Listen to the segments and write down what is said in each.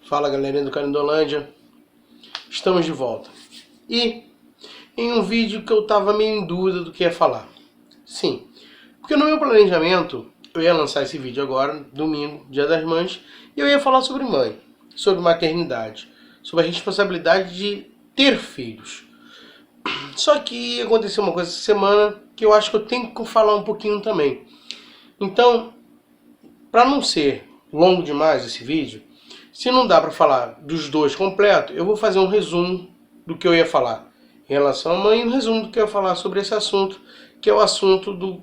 Fala galerinha do Carindolândia, estamos de volta. E em um vídeo que eu tava meio em dúvida do que ia falar. Sim, porque no meu planejamento eu ia lançar esse vídeo agora, domingo, Dia das Mães, e eu ia falar sobre mãe, sobre maternidade, sobre a responsabilidade de ter filhos. Só que aconteceu uma coisa essa semana que eu acho que eu tenho que falar um pouquinho também. Então, para não ser longo demais esse vídeo, se não dá para falar dos dois completo, eu vou fazer um resumo do que eu ia falar em relação à mãe e um resumo do que eu ia falar sobre esse assunto, que é o assunto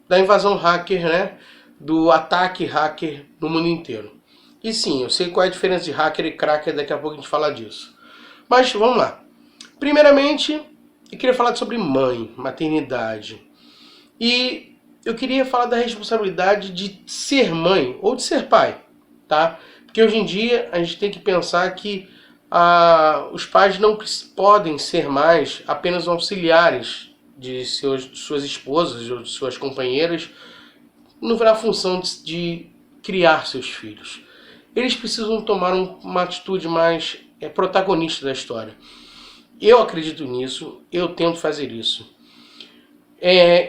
da invasão hacker, né? Do ataque hacker no mundo inteiro. E sim, eu sei qual é a diferença de hacker e cracker, daqui a pouco a gente fala disso. Mas vamos lá. Primeiramente, eu queria falar sobre mãe, maternidade. E eu queria falar da responsabilidade de ser mãe ou de ser pai, tá? Porque hoje em dia a gente tem que pensar que os pais não podem ser mais apenas auxiliares de suas esposas ou de suas companheiras na função de criar seus filhos. Eles precisam tomar uma atitude mais protagonista da história. Eu acredito nisso, eu tento fazer isso.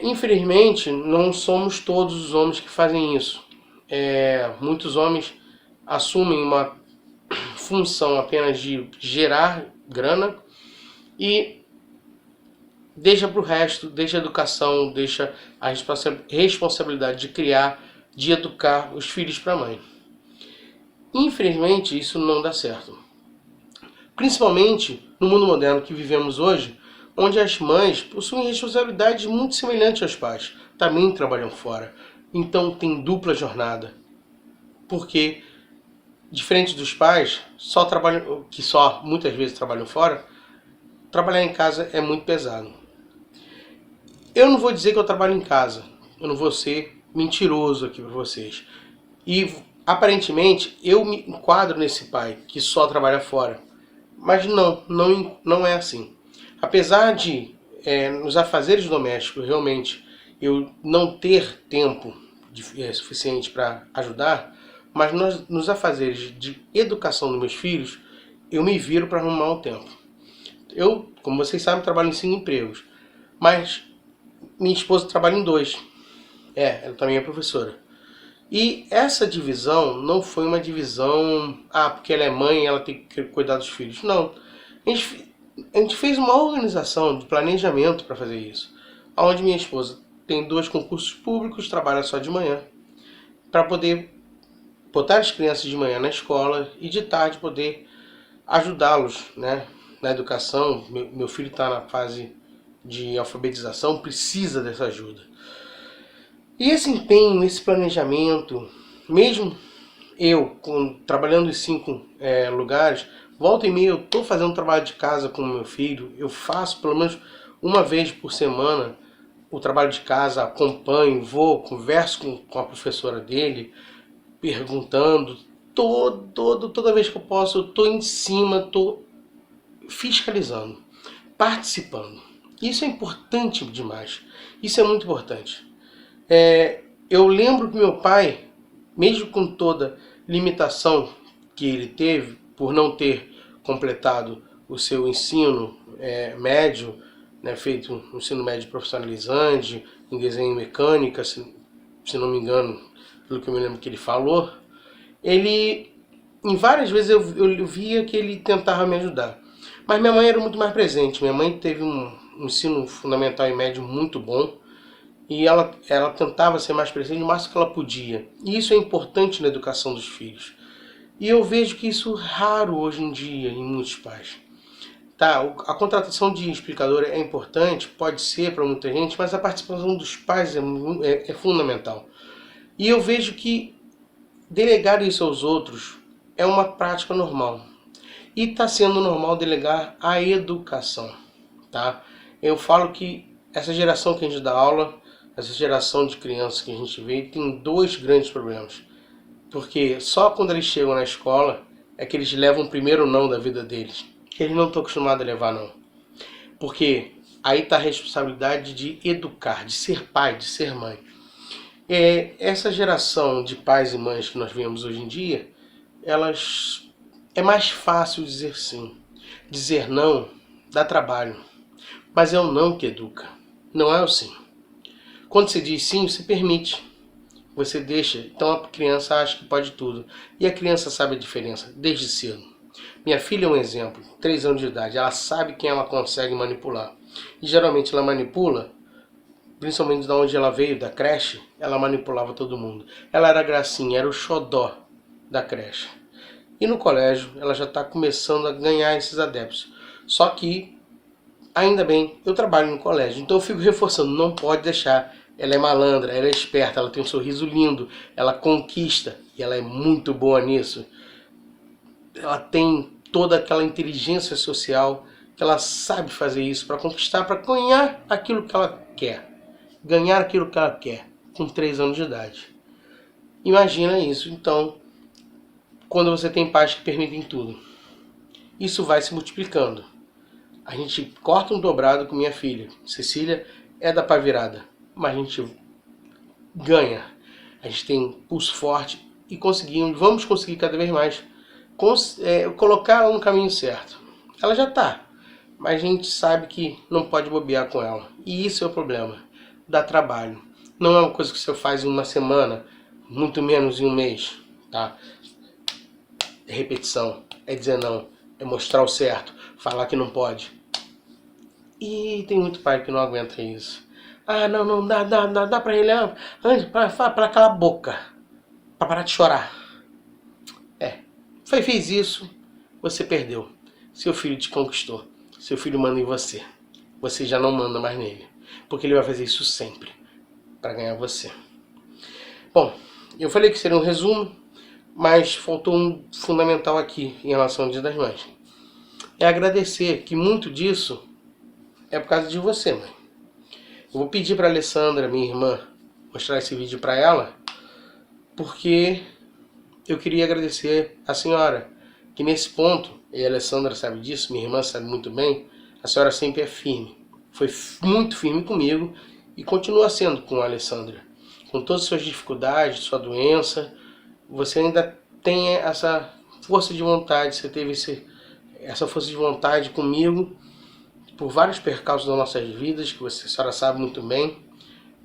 Infelizmente, não somos todos os homens que fazem isso. Muitos homens assumem uma função apenas de gerar grana e deixa para o resto, deixa a educação, deixa a responsabilidade de criar, de educar os filhos para a mãe. Infelizmente, isso não dá certo. Principalmente no mundo moderno que vivemos hoje, onde as mães possuem responsabilidades muito semelhantes aos pais, também trabalham fora, então tem dupla jornada. Porque, diferente dos pais, que só muitas vezes trabalham fora, trabalhar em casa é muito pesado. Eu não vou dizer que eu trabalho em casa, eu não vou ser mentiroso aqui para vocês. E aparentemente eu me enquadro nesse pai que só trabalha fora, mas não é assim. Apesar de nos afazeres domésticos realmente eu não ter tempo suficiente para ajudar, mas nos afazeres de educação dos meus filhos, eu me viro para arrumar um tempo. Eu, como vocês sabem, trabalho em 5 empregos, mas minha esposa trabalha em 2. Ela também é professora. E essa divisão não foi uma divisão, porque ela é mãe e ela tem que cuidar dos filhos. Não. A gente fez uma organização de planejamento para fazer isso. Onde minha esposa tem 2 concursos públicos, trabalha só de manhã, para poder botar as crianças de manhã na escola e de tarde poder ajudá-los, né, na educação. Meu filho está na fase de alfabetização, precisa dessa ajuda. E esse empenho, esse planejamento, mesmo eu trabalhando em 5 lugares, volta e meia eu estou fazendo trabalho de casa com o meu filho, eu faço pelo menos uma vez por semana o trabalho de casa, acompanho, vou, converso com a professora dele, perguntando, toda vez que eu posso, eu estou em cima, estou fiscalizando, participando. Isso é importante demais, isso é muito importante. Eu lembro que meu pai, mesmo com toda limitação que ele teve por não ter completado o seu ensino médio, né, feito um ensino médio profissionalizante em desenho e mecânica, se não me engano, pelo que eu me lembro que ele falou, em várias vezes eu via que ele tentava me ajudar. Mas minha mãe era muito mais presente. Minha mãe teve um ensino fundamental e médio muito bom, e ela tentava ser mais presente o máximo que ela podia. E isso é importante na educação dos filhos. E eu vejo que isso é raro hoje em dia em muitos pais. Tá, a contratação de explicadora é importante, pode ser para muita gente, mas a participação dos pais é fundamental. E eu vejo que delegar isso aos outros é uma prática normal. E está sendo normal delegar a educação. Tá? Eu falo que essa geração que a gente dá aula, essa geração de crianças que a gente vê, tem 2 grandes problemas. Porque só quando eles chegam na escola é que eles levam o primeiro não da vida deles. Eles não estão acostumados a levar não. Porque aí está a responsabilidade de educar, de ser pai, de ser mãe. Essa geração de pais e mães que nós vemos hoje em dia, elas É mais fácil dizer sim. Dizer não dá trabalho, mas é o não que educa, não é o sim. Quando você diz sim, você permite. Você deixa, então a criança acha que pode tudo. E a criança sabe a diferença, desde cedo. Minha filha é um exemplo, 3 anos de idade, ela sabe quem ela consegue manipular. E geralmente ela manipula, principalmente de onde ela veio, da creche, ela manipulava todo mundo. Ela era a gracinha, era o xodó da creche. E no colégio ela já está começando a ganhar esses adeptos. Só que, ainda bem, eu trabalho no colégio, então eu fico reforçando, não pode deixar. Ela é malandra, ela é esperta, ela tem um sorriso lindo, ela conquista e ela é muito boa nisso. Ela tem toda aquela inteligência social que ela sabe fazer isso para conquistar, para ganhar aquilo que ela quer. Ganhar aquilo que ela quer com 3 anos de idade. Imagina isso, então, quando você tem pais que permitem tudo. Isso vai se multiplicando. A gente corta um dobrado com minha filha. Cecília é da pá virada, mas a gente ganha. A gente tem pulso forte e vamos conseguir cada vez mais colocar ela no caminho certo. Ela já está, mas a gente sabe que não pode bobear com ela. E isso é o problema. Dá trabalho. Não é uma coisa que você faz em uma semana, muito menos em um mês. Tá? É repetição, é dizer não, é mostrar o certo, falar que não pode. E tem muito pai que não aguenta isso. Ah, não dá pra ele, pra calar a boca, pra parar de chorar. Fez isso, você perdeu. Seu filho te conquistou. Seu filho manda em você. Você já não manda mais nele. Porque ele vai fazer isso sempre. Para ganhar você. Bom, eu falei que seria um resumo. Mas faltou um fundamental aqui em relação ao Dia das Mães. É agradecer que muito disso é por causa de você, mãe. Eu vou pedir para a Alessandra, minha irmã, mostrar esse vídeo para ela. Porque eu queria agradecer a senhora. Que nesse ponto, e a Alessandra sabe disso, minha irmã sabe muito bem, a senhora sempre é firme. Foi muito firme comigo e continua sendo com a Alessandra. Com todas as suas dificuldades, sua doença, você ainda tem essa força de vontade, você teve essa força de vontade comigo por vários percalços das nossas vidas, que a senhora sabe muito bem,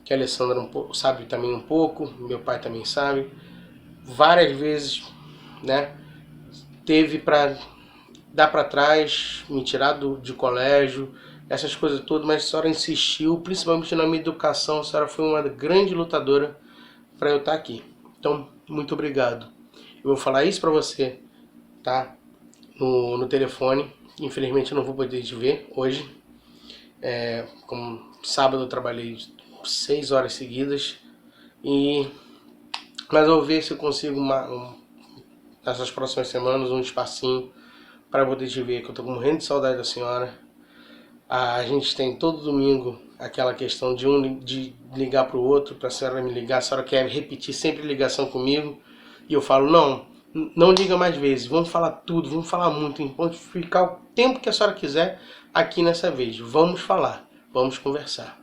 que a Alessandra sabe também um pouco, meu pai também sabe. Várias vezes, né, teve para dar para trás, me tirar de colégio, essas coisas todas, mas a senhora insistiu, principalmente na minha educação, a senhora foi uma grande lutadora para eu estar aqui. Então, muito obrigado. Eu vou falar isso para você, tá? No telefone. Infelizmente eu não vou poder te ver hoje. Como sábado eu trabalhei 6 horas seguidas. Mas eu vou ver se eu consigo nessas próximas semanas um espacinho para poder te ver, que eu tô morrendo de saudade da senhora. A gente tem todo domingo aquela questão de ligar para o outro, para a senhora me ligar. A senhora quer repetir sempre ligação comigo. E eu falo, não liga mais vezes. Vamos falar tudo, vamos falar muito. Pode ficar o tempo que a senhora quiser aqui nessa vez. Vamos falar, vamos conversar.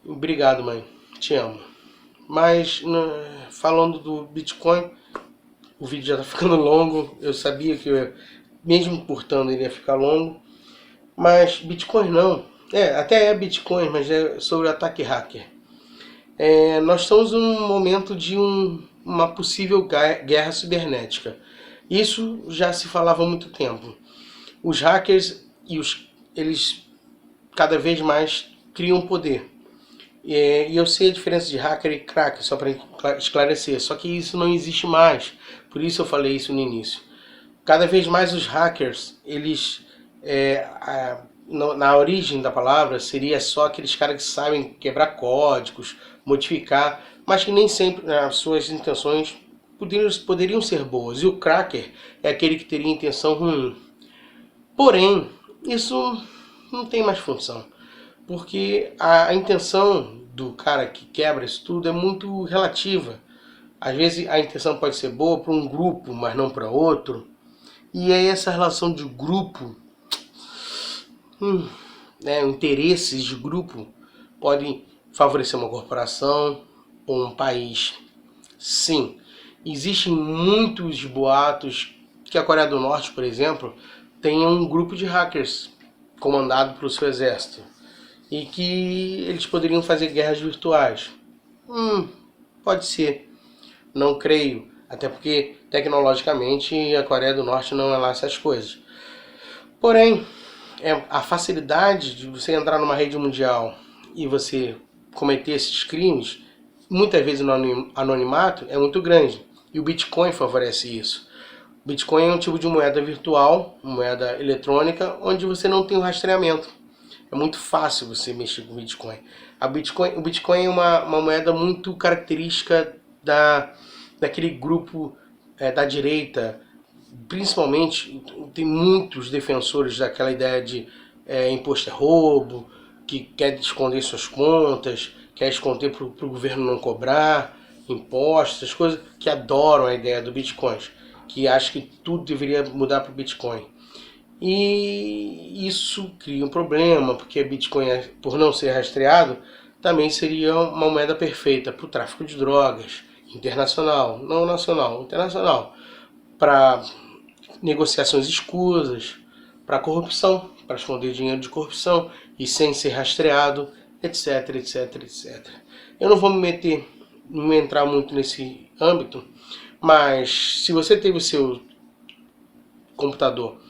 Obrigado, mãe. Te amo. Mas, falando do Bitcoin, o vídeo já tá ficando longo. Eu sabia que, mesmo curtando, ele ia ficar longo. Mas Bitcoin não. Até é Bitcoin, mas é sobre o ataque hacker. Nós estamos num momento de uma possível guerra cibernética. Isso já se falava há muito tempo. Os hackers, eles cada vez mais criam poder. E eu sei a diferença de hacker e cracker, só para esclarecer. Só que isso não existe mais. Por isso eu falei isso no início. Cada vez mais os hackers, eles... na origem da palavra, seria só aqueles caras que sabem quebrar códigos, modificar, mas que nem sempre as suas intenções poderiam ser boas. E o cracker é aquele que teria intenção ruim. Porém, isso não tem mais função, porque a intenção do cara que quebra isso tudo é muito relativa. Às vezes a intenção pode ser boa para um grupo, mas não para outro. E aí essa relação de grupo, interesses de grupo, podem favorecer uma corporação ou um país. Sim, existem muitos boatos que a Coreia do Norte, por exemplo, tenha um grupo de hackers comandado pelo seu exército e que eles poderiam fazer guerras virtuais. Pode ser, não creio, até porque tecnologicamente a Coreia do Norte não é lá essas coisas. Porém, a facilidade de você entrar numa rede mundial e você cometer esses crimes, muitas vezes no anonimato, é muito grande. E o Bitcoin favorece isso. O Bitcoin é um tipo de moeda virtual, moeda eletrônica, onde você não tem o rastreamento. É muito fácil você mexer com o Bitcoin. O Bitcoin é uma moeda muito característica daquele grupo da direita. Principalmente, tem muitos defensores daquela ideia de imposto é roubo, que quer esconder suas contas, quer esconder para o governo não cobrar impostos, as coisas que adoram a ideia do Bitcoin, que acham que tudo deveria mudar para o Bitcoin. E isso cria um problema, porque Bitcoin, por não ser rastreado, também seria uma moeda perfeita para o tráfico de drogas, internacional, não nacional, internacional, para negociações escusas, para corrupção, para esconder dinheiro de corrupção e sem ser rastreado, etc, etc, etc. Eu não vou não entrar muito nesse âmbito, mas se você teve o seu computador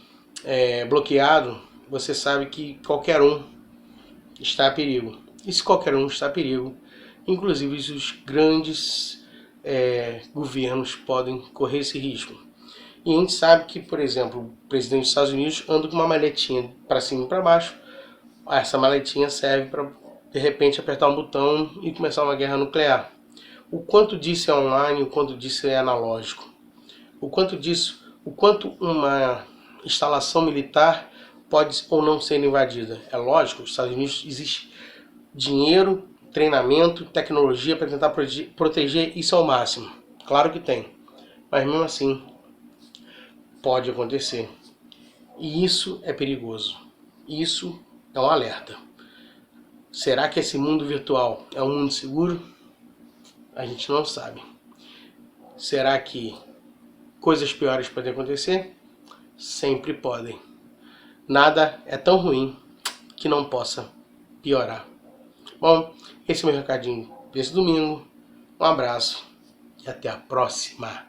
bloqueado, você sabe que qualquer um está a perigo. E se qualquer um está a perigo, inclusive os grandes governos podem correr esse risco. E a gente sabe que, por exemplo, o presidente dos Estados Unidos anda com uma maletinha para cima e para baixo. Essa maletinha serve para, de repente, apertar um botão e começar uma guerra nuclear. O quanto disso é online, o quanto disso é analógico. O quanto uma instalação militar pode ou não ser invadida. É lógico, nos Estados Unidos existe dinheiro, treinamento, tecnologia para tentar proteger isso ao máximo. Claro que tem. Mas mesmo assim, pode acontecer. E isso é perigoso. Isso é um alerta. Será que esse mundo virtual é um mundo seguro? A gente não sabe. Será que coisas piores podem acontecer? Sempre podem. Nada é tão ruim que não possa piorar. Bom, esse é o meu recadinho desse domingo. Um abraço e até a próxima.